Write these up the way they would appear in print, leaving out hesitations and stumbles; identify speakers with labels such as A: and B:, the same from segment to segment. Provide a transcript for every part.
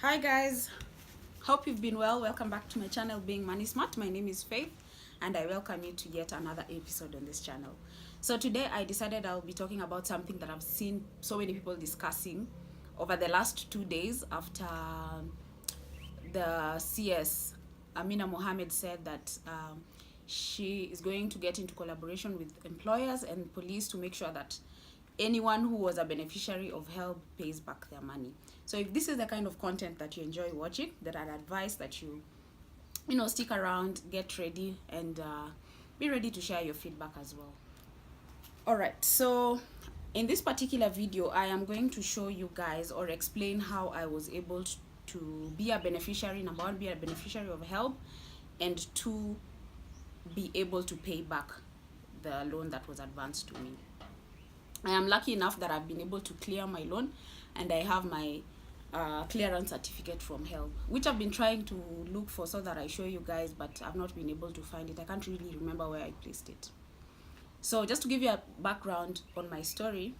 A: Hi guys, hope you've been well. Welcome back to my channel, Being Money Smart. My name is Faith and I welcome you to yet another episode on this channel. So today I decided I'll be talking about something that I've seen so many people discussing over the last 2 days after the CS Amina Mohammed said that she is going to get into collaboration with employers and police to make sure that anyone who was a beneficiary of HELB pays back their money. So if this is the kind of content that you enjoy watching, then I'd advise that you stick around, get ready, and be ready to share your feedback as well. Alright, so in this particular video, I am going to show you guys or explain how I was able to be a beneficiary, number one, be a beneficiary of HELB, and two, be able to pay back the loan that was advanced to me. I am lucky enough that I've been able to clear my loan, and I have my clearance certificate from HELB, which I've been trying to look for so that I show you guys, but I've not been able to find it. I can't really remember where I placed it. So just to give you a background on my story,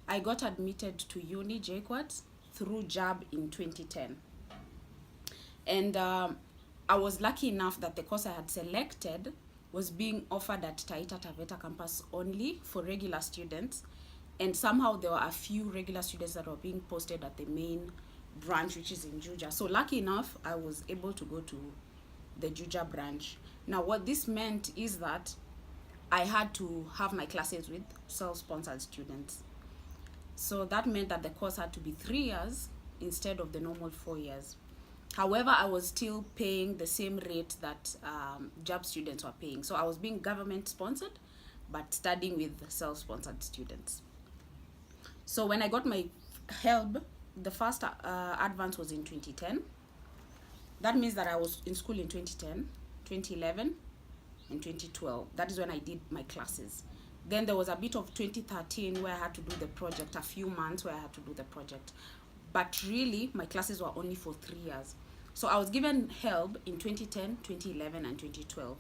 A: I got admitted to uni JKUAT through JAB in 2010. And I was lucky enough that the course I had selected was being offered at Taita Taveta campus only for regular students, and somehow there were a few regular students that were being posted at the main branch, which is in Juja. So lucky enough, I was able to go to the Juja branch. Now what this meant is that I had to have my classes with self-sponsored students. So that meant that the course had to be 3 years instead of the normal 4 years. However, I was still paying the same rate that JAB students were paying. So I was being government sponsored, but studying with self-sponsored students. So when I got my HELB, the first advance was in 2010. That means that I was in school in 2010, 2011, and 2012. That is when I did my classes. Then there was a bit of 2013 where I had to do the project, a few months where I had to do the project. But really, my classes were only for 3 years. So I was given HELB in 2010, 2011, and 2012.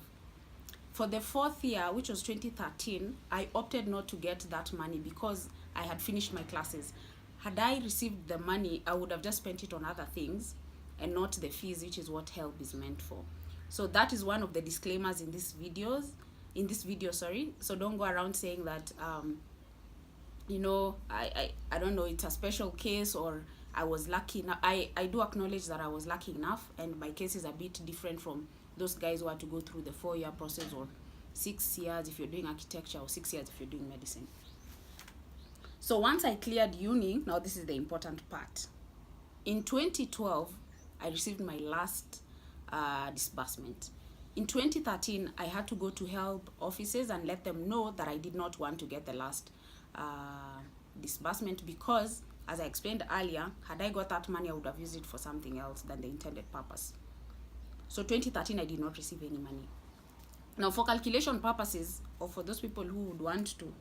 A: For the 4th year, which was 2013, I opted not to get that money because I had finished my classes. Had I received the money, I would have just spent it on other things and not the fees, which is what HELB is meant for. So that is one of the disclaimers in this video, So don't go around saying that, I don't know, it's a special case or I was lucky enough. I do acknowledge that I was lucky enough, and my case is a bit different from those guys who had to go through the 4-year process, or 6 years if you're doing architecture, or 6 years if you're doing medicine. So once I cleared uni, now this is the important part. In 2012, I received my last disbursement. In 2013, I had to go to HELB offices and let them know that I did not want to get the last disbursement because, as I explained earlier, had I got that money, I would have used it for something else than the intended purpose. So 2013, I did not receive any money. Now, for calculation purposes, or for those people who would want to,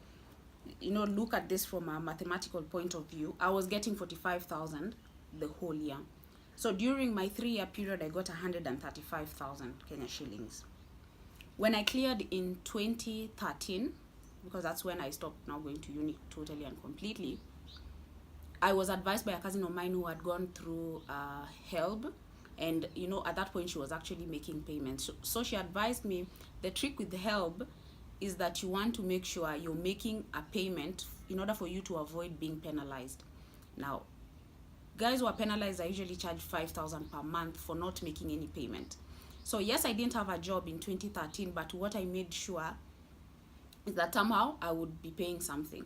A: look at this from a mathematical point of view, I was getting 45,000 the whole year. So during my 3-year period, I got 135,000 Kenya shillings. When I cleared in 2013, because that's when I stopped now going to uni totally and completely, I was advised by a cousin of mine who had gone through HELB, and at that point she was actually making payments. So she advised me, the trick with HELB is that you want to make sure you're making a payment in order for you to avoid being penalized. Now, guys who are penalized are usually charged 5,000 per month for not making any payment. So yes, I didn't have a job in 2013, but what I made sure is that somehow I would be paying something.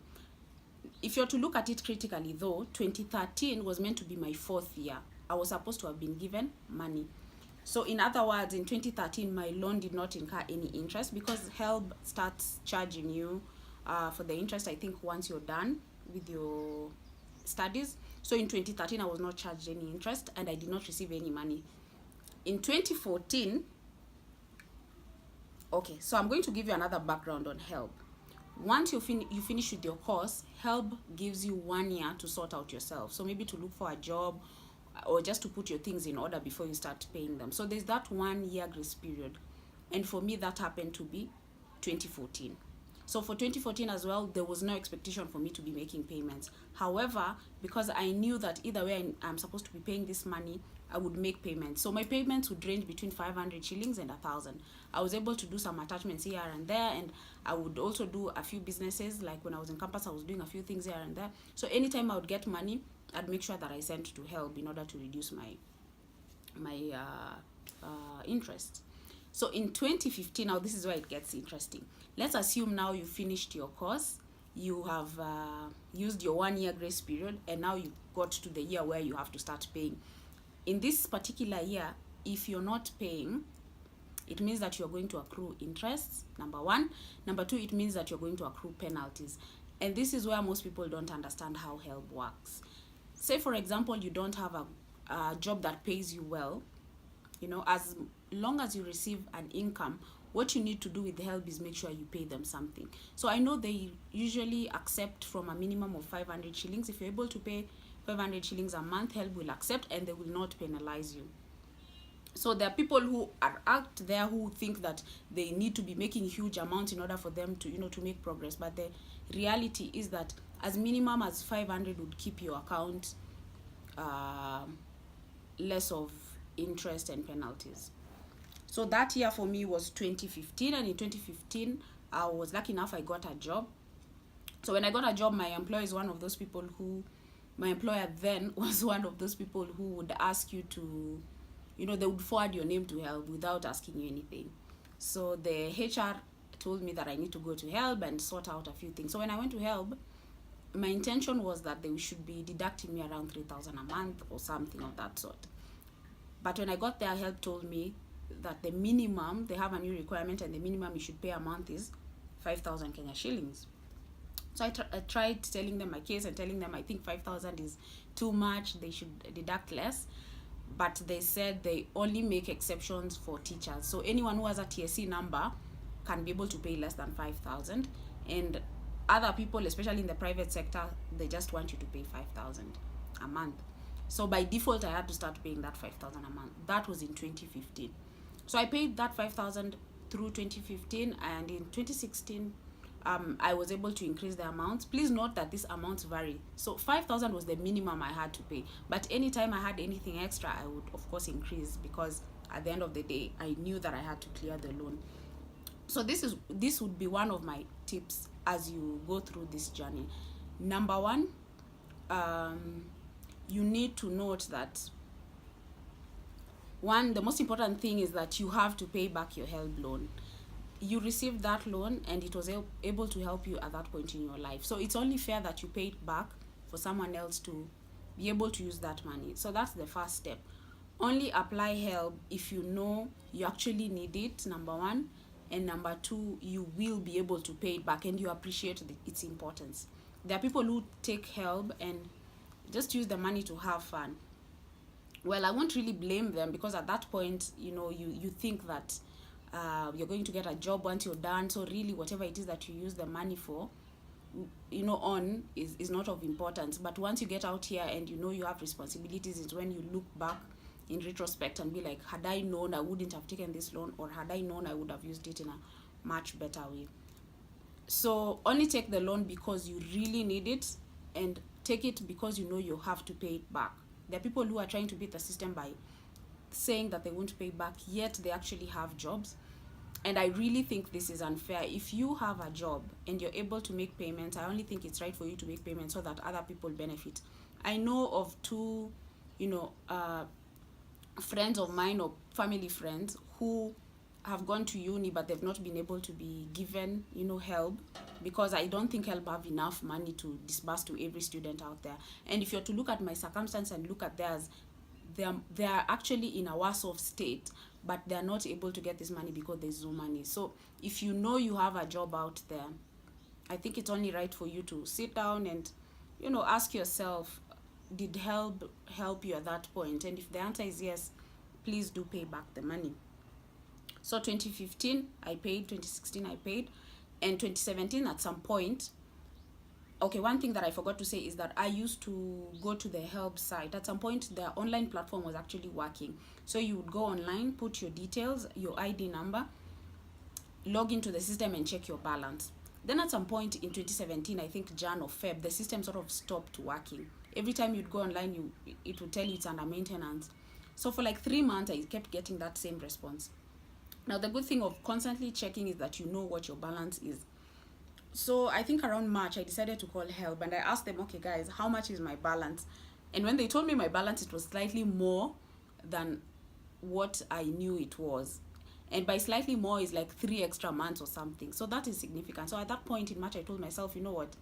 A: If you're to look at it critically though, 2013 was meant to be my 4th year. I was supposed to have been given money. So in other words, in 2013, my loan did not incur any interest because HELB starts charging you for the interest, I think, once you're done with your studies. So in 2013, I was not charged any interest and I did not receive any money. In 2014, okay, so I'm going to give you another background on HELB. Once you finish with your course, HELB gives you 1 year to sort out yourself. So maybe to look for a job or just to put your things in order before you start paying them. So there's that 1 year grace period. And for me, that happened to be 2014. So for 2014 as well, there was no expectation for me to be making payments. However, because I knew that either way I'm supposed to be paying this money, I would make payments. So my payments would range between 500 shillings and 1,000. I was able to do some attachments here and there, and I would also do a few businesses. Like when I was in campus, I was doing a few things here and there. So anytime I would get money, I'd make sure that I sent to HELB in order to reduce my interest. So in 2015, now this is where it gets interesting. Let's assume now you finished your course, you have used your 1 year grace period, and now you got to the year where you have to start paying. In this particular year, if you're not paying, it means that you're going to accrue interest, number one. Number two, it means that you're going to accrue penalties. And this is where most people don't understand how HELB works. Say, for example, you don't have a job that pays you well. You know, as long as you receive an income, what you need to do with HELB is make sure you pay them something. So I know they usually accept from a minimum of 500 shillings. If you're able to pay 500 shillings a month, HELB will accept and they will not penalize you. So there are people who are out there who think that they need to be making huge amounts in order for them to, to make progress. But the reality is that as minimum as 500 would keep your account less of interest and penalties. So that year for me was 2015, and in 2015 I was lucky enough I got a job. So when I got a job, my employer is one of those people who, my employer then was one of those people who would ask you to, they would forward your name to HELB without asking you anything. So the HR told me that I need to go to HELB and sort out a few things. So when I went to HELB, my intention was that they should be deducting me around 3,000 a month or something of that sort. But when I got there, HELB told me that the minimum, they have a new requirement, and the minimum you should pay a month is 5,000 Kenya shillings. So I tried telling them my case and telling them I think 5,000 is too much, they should deduct less. But they said they only make exceptions for teachers. So anyone who has a TSC number can be able to pay less than 5,000. And other people, especially in the private sector, they just want you to pay 5,000 a month. So by default, I had to start paying that 5,000 a month. That was in 2015. So I paid that 5,000 through 2015, and in 2016, I was able to increase the amounts. Please note that these amounts vary. So 5,000 was the minimum I had to pay. But anytime I had anything extra, I would of course increase, because at the end of the day, I knew that I had to clear the loan. So this would be one of my tips as you go through this journey. Number one, you need to note that the most important thing is that you have to pay back your HELB loan. You received that loan and it was able to help you at that point in your life. So it's only fair that you pay it back for someone else to be able to use that money. So that's the first step. Only apply HELB if you know you actually need it, number one. And number two, you will be able to pay it back and you appreciate its importance. There are people who take HELB and just use the money to have fun. Well, I won't really blame them, because at that point, you think that you're going to get a job once you're done. So really, whatever it is that you use the money for, is not of importance. But once you get out here and you have responsibilities, it's when you look back in retrospect and be like, had I known, I wouldn't have taken this loan, or had I known, I would have used it in a much better way. So only take the loan because you really need it, and take it because you have to pay it back. There are people who are trying to beat the system by saying that they won't pay back, yet they actually have jobs. And I really think this is unfair. If you have a job and you're able to make payments, I only think it's right for you to make payments so that other people benefit. I know of two, friends of mine or family friends who have gone to uni, but they've not been able to be given, HELB, because I don't think HELB have enough money to disburse to every student out there. And if you're to look at my circumstance and look at theirs, they are actually in a worse off state, but they're not able to get this money because there's no money. So if you have a job out there, I think it's only right for you to sit down and, ask yourself, did HELB help you at that point? And if the answer is yes, please do pay back the money. So 2015, I paid. 2016, I paid. And 2017, at some point, okay, one thing that I forgot to say is that I used to go to the HELB site. At some point, the online platform was actually working. So you would go online, put your details, your ID number, log into the system and check your balance. Then at some point in 2017, I think Jan or Feb, the system sort of stopped working. Every time you'd go online, it would tell you it's under maintenance. So for like 3 months, I kept getting that same response. Now, the good thing of constantly checking is that you know what your balance is. So I think around March, I decided to call HELB, and I asked them, okay, guys, how much is my balance? And when they told me my balance, it was slightly more than what I knew it was. And by slightly more is like 3 extra months or something. So that is significant. So at that point in March, I told myself, you know what?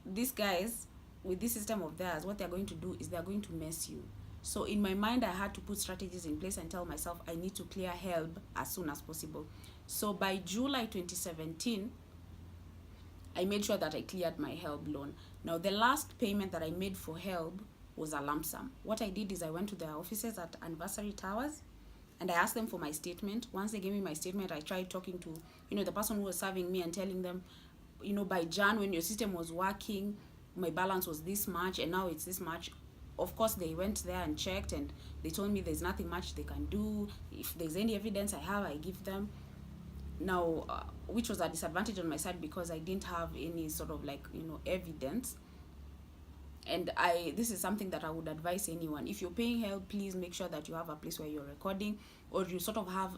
A: These guys, with this system of theirs, what they're going to do is they're going to mess you. So in my mind, I had to put strategies in place and tell myself I need to clear HELB as soon as possible. So by July 2017, I made sure that I cleared my HELB loan. Now, the last payment that I made for HELB was a lump sum. What I did is I went to their offices at Anniversary Towers, and I asked them for my statement. Once they gave me my statement, I tried talking to, the person who was serving me and telling them, by Jan, when your system was working, my balance was this much, and now it's this much. Of course, they went there and checked, and they told me there's nothing much they can do. If there's any evidence I have, I give them. Now, which was a disadvantage on my side because I didn't have any sort of evidence. And this is something that I would advise anyone. If you're paying HELB, please make sure that you have a place where you're recording, or you sort of have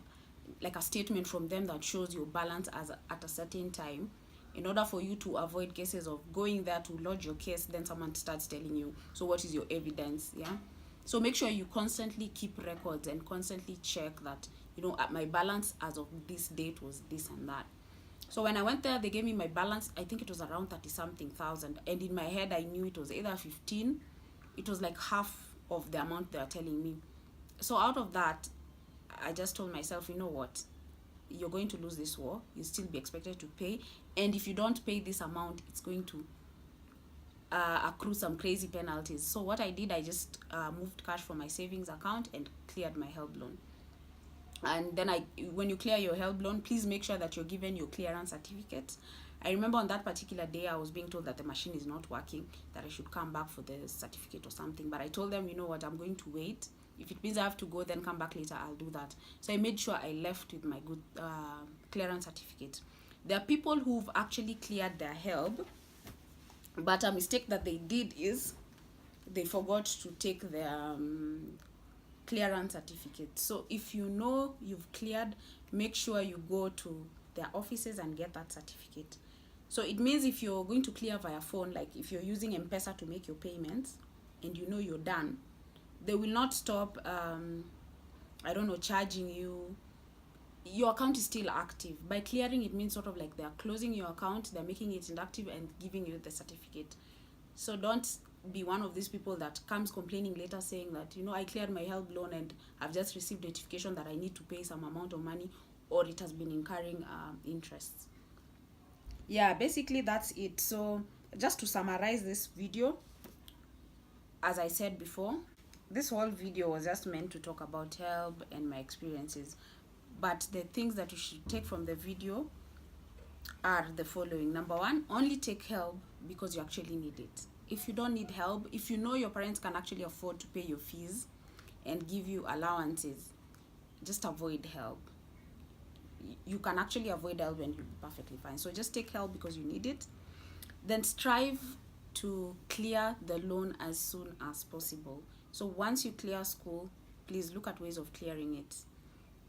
A: like a statement from them that shows your balance at a certain time, in order for you to avoid cases of going there to lodge your case, then someone starts telling you, so what is your evidence? Yeah. So make sure you constantly keep records and constantly check that, my balance as of this date was this and that. So when I went there, they gave me my balance. I think it was around 30-something thousand. And in my head, I knew it was either 15. It was like half of the amount they are telling me. So out of that, I just told myself, you know what? You're going to lose this war. You'll still be expected to pay. And if you don't pay this amount, it's going to accrue some crazy penalties. So what I did, I just moved cash from my savings account and cleared my HELB loan. And then when you clear your HELB loan, please make sure that you're given your clearance certificate. I remember on that particular day, I was being told that the machine is not working, that I should come back for the certificate or something. But I told them, you know what, I'm going to wait. If it means I have to go, then come back later, I'll do that. So I made sure I left with my good clearance certificate. There are people who've actually cleared their HELB, but a mistake that they did is they forgot to take their clearance certificate. So if you know you've cleared, make sure you go to their offices and get that certificate. So it means if you're going to clear via phone, like if you're using M-Pesa to make your payments and you know you're done, they will not stop charging you. Your account is still active. By clearing, it means sort of like they're closing your account, they're making it inactive and giving you the certificate. So don't be one of these people that comes complaining later saying that, I cleared my HELB loan and I've just received notification that I need to pay some amount of money, or it has been incurring interests. Yeah, basically that's it. So just to summarize this video, as I said before, this whole video was just meant to talk about HELB and my experiences. But the things that you should take from the video are the following. Number one, only take HELB because you actually need it. If you don't need HELB, if you know your parents can actually afford to pay your fees and give you allowances, just avoid HELB. You can actually avoid HELB and you'll be perfectly fine. So just take HELB because you need it. Then strive to clear the loan as soon as possible. So once you clear school, please look at ways of clearing it.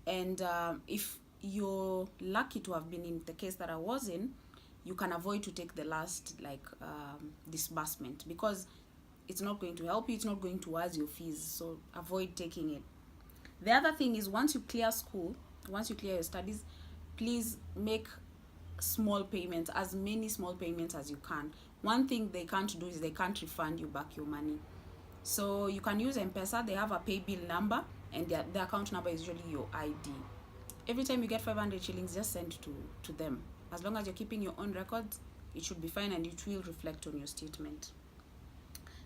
A: And if you're lucky to have been in the case that I was in, you can avoid to take the last disbursement, because it's not going to help you, it's not going to raise your fees, so avoid taking it. The other thing is, once you clear school, once you clear your studies, please make small payments, as many small payments as you can. One thing they can't do is they can't refund you back your money. So you can use M-Pesa, they have a pay bill number, and the account number is usually your ID. Every time you get 500 shillings, just send to them. As long as you're keeping your own records, it should be fine and it will reflect on your statement.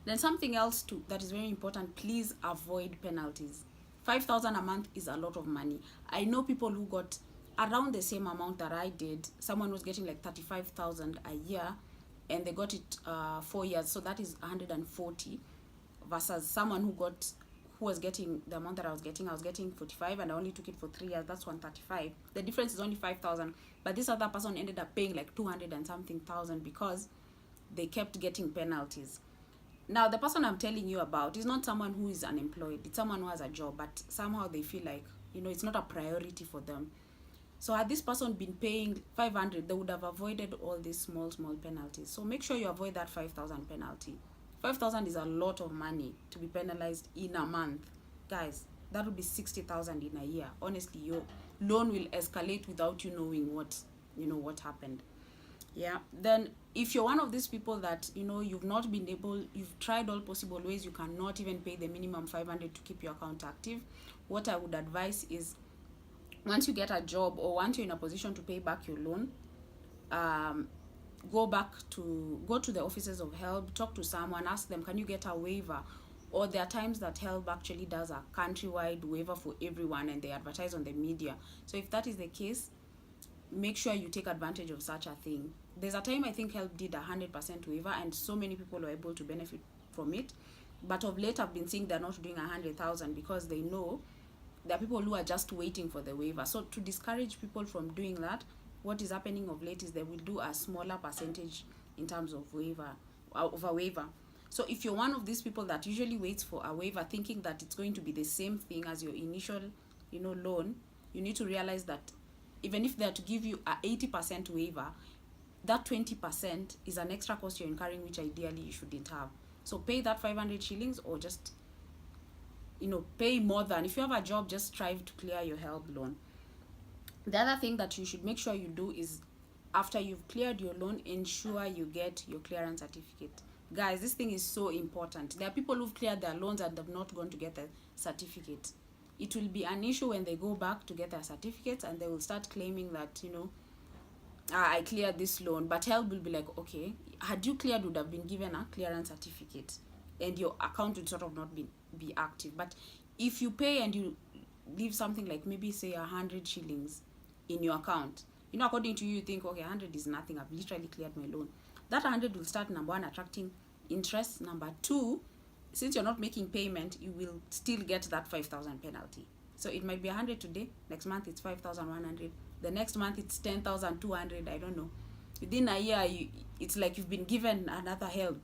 A: Then something else too that is very important, please avoid penalties. 5,000 a month is a lot of money. I know people who got around the same amount that I did. Someone was getting like 35,000 a year and they got it 4 years, so that is 140, versus someone who was getting the amount that I was getting 45, and I only took it for 3 years. That's 135. The difference is only 5,000. But this other person ended up paying like 200 and something thousand because they kept getting penalties. Now, the person I'm telling you about is not someone who is unemployed. It's someone who has a job, but somehow they feel like, it's not a priority for them. So had this person been paying 500, they would have avoided all these small penalties. So make sure you avoid that 5,000 penalty. 5,000 is a lot of money to be penalized in a month. Guys, that would be 60,000 in a year. Honestly, your loan will escalate without you knowing what happened. Yeah. Then if you're one of these people that, you've tried all possible ways, you cannot even pay the minimum 500 to keep your account active, what I would advise is, once you get a job or once you're in a position to pay back your loan, go to the offices of HELB, talk to someone, ask them, can you get a waiver? Or there are times that HELB actually does a countrywide waiver for everyone, and they advertise on the media. So if that is the case, make sure you take advantage of such a thing. There's a time I think HELB did 100% waiver, and so many people were able to benefit from it. But of late, I've been seeing they're not doing 100,000 because they know there are people who are just waiting for the waiver. So to discourage people from doing that, what is happening of late is they will do a smaller percentage in terms of a waiver. So if you're one of these people that usually waits for a waiver thinking that it's going to be the same thing as your initial, loan, you need to realize that even if they're to give you a 80% waiver, that 20% is an extra cost you're incurring, which ideally you shouldn't have. So pay that 500 shillings, or just, pay more than. If you have a job, just strive to clear your HELB loan. The other thing that you should make sure you do is, after you've cleared your loan, ensure you get your clearance certificate. Guys, this thing is so important. There are people who've cleared their loans and have not gone to get the certificate. It will be an issue when they go back to get their certificates, and they will start claiming that, I cleared this loan. But HELB will be like, okay, had you cleared, would have been given a clearance certificate, and your account would sort of not be active. But if you pay and you leave something like maybe say 100 shillings in your account, according to you, you think, okay, 100 is nothing, I've literally cleared my loan. That 100 will start, number one, attracting interest. Number two, since you're not making payment, you will still get that 5,000 penalty. So it might be 100 today, next month it's 5,100, the next month it's 10,200, I don't know. Within a year, it's like you've been given another help,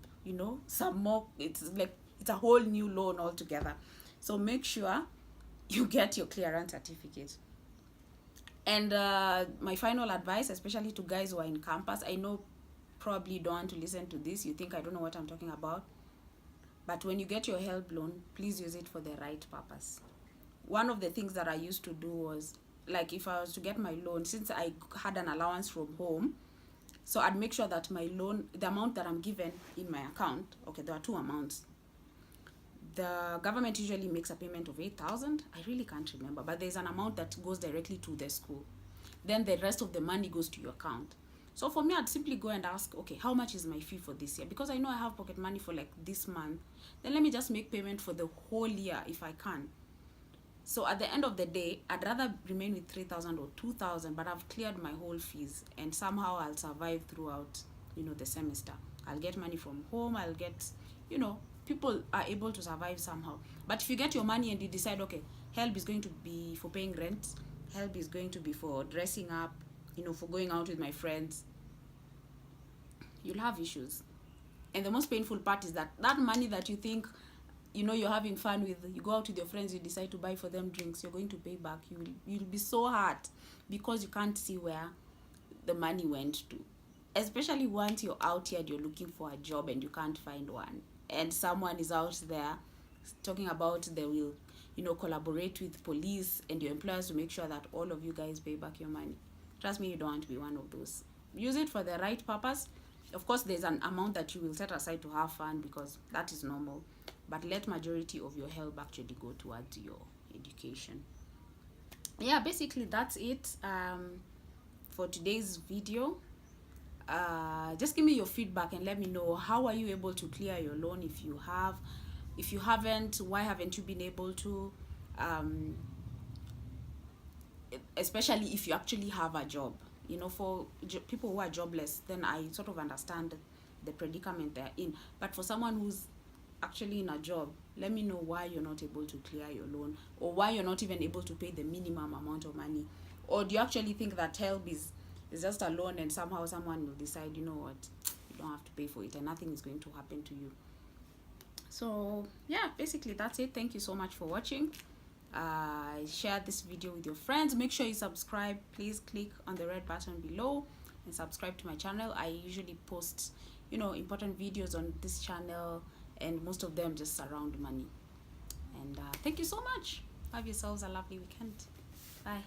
A: some more. It's like it's a whole new loan altogether. So make sure you get your clearance certificate. And my final advice, especially to guys who are in campus, I know probably you don't want to listen to this, you think I don't know what I'm talking about, but when you get your HELB loan, please use it for the right purpose. One of the things that I used to do was, like, if I was to get my loan, since I had an allowance from home, so I'd make sure that my loan, the amount that I'm given in my account, okay, there are two amounts. The government usually makes a payment of 8,000. I really can't remember, but there's an amount that goes directly to the school. Then the rest of the money goes to your account. So for me, I'd simply go and ask, okay, how much is my fee for this year? Because I know I have pocket money for like this month. Then let me just make payment for the whole year if I can. So at the end of the day, I'd rather remain with 3,000 or 2,000, but I've cleared my whole fees, and somehow I'll survive throughout, the semester. I'll get money from home. I'll get, people are able to survive somehow. But if you get your money and you decide, okay, HELB is going to be for paying rent, HELB is going to be for dressing up, for going out with my friends, you'll have issues. And the most painful part is that money that you think, you're having fun with, you go out with your friends, you decide to buy for them drinks, you're going to pay back. You'll be so hurt because you can't see where the money went to. Especially once you're out here and you're looking for a job and you can't find one, and someone is out there talking about they will, collaborate with police and your employers to make sure that all of you guys pay back your money. Trust me, you don't want to be one of those. Use it for the right purpose. Of course, there's an amount that you will set aside to have fun, because that is normal. But let majority of your help actually go towards your education. Yeah, basically that's it for today's video. Just give me your feedback and let me know, how are you able to clear your loan? If you have, if you haven't, why haven't you been able to? Especially if you actually have a job. For people who are jobless, then I sort of understand the predicament they're in. But for someone who's actually in a job, let me know why you're not able to clear your loan, or why you're not even able to pay the minimum amount of money. Or do you actually think that HELB is just a loan, and somehow someone will decide, you know what, you don't have to pay for it and nothing is going to happen to you? So yeah, basically that's it. Thank you so much for watching. Share this video with your friends. Make sure you subscribe. Please click on the red button below and subscribe to my channel. I usually post, you know, important videos on this channel, and most of them just around money. And thank you so much. Have yourselves a lovely weekend. Bye.